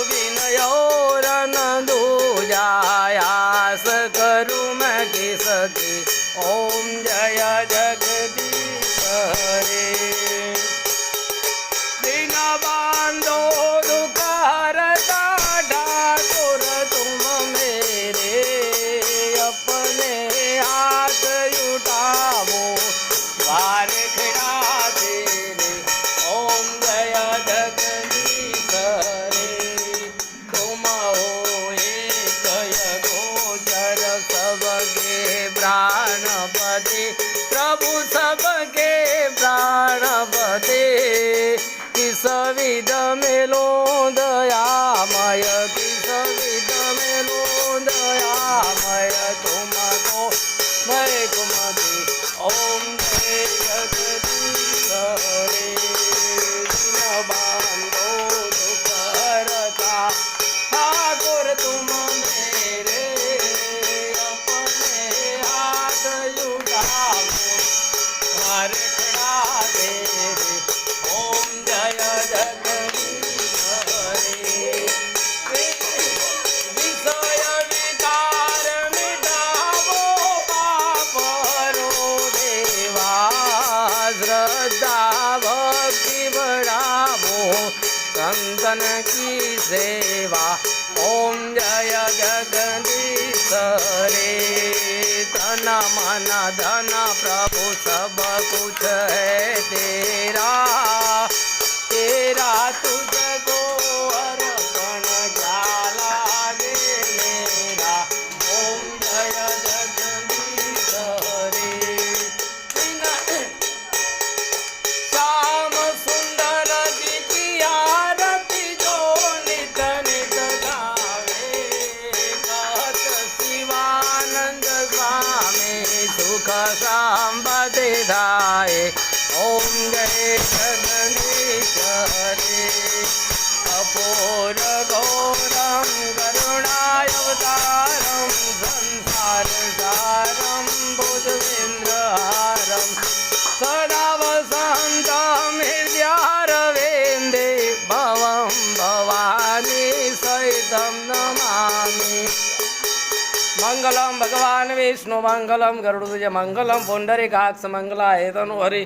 विनयोरनदूजायास करूँ मैं किसकी। ओम जय जगदीश हरे। दिन बांधो दुख हरता ठाकुर तुम मेरे, अपने हाथ उठावो वार खड़ा तेरे। ओम जय जगदीश हरे। तुम हो एक गोचर सबके प्राणपति, प्रभु सबके प्राणपति। किस विध मेलो दयामय, किस विध मेलो दयामय तुमको मैं कुमति। ओम जय जगदीश हरे। दिन बांधो दुख हरता ठाकुर तुम मेरे, अपने हाथ उठावो वार खड़ा तेरे। ओम जय जगदीश हरे। विषय विकार मिटावो पाप हरो देवा, श्रद्धा भक्ति बढ़ावो संतन की सेवा। ओम जय जगदीश हरे। तन मन धन प्रभु सब कुछ है तेरा, तेरा तुझको अर्पण क्या लागे मेरा। ओम जय जगदीश हरे। श्याम सुंदर जी की आरती जो नित नित गावे, कहत शिवानंद स्वामी सुख संपत्ति धाये। ओम जय जगदीश हरे। अपूर घोरम करुणावतारम, संसार सारम भुजगेन्द्रहारम, सदा वसन्तं हृदयारविन्दे भवं भवानी सहितं नमामि। मंगलम भगवान विष्णु मंगलम गरुड़ध्वज मंगलम पुंडरीकाक्ष मंगलाय तनु हरि।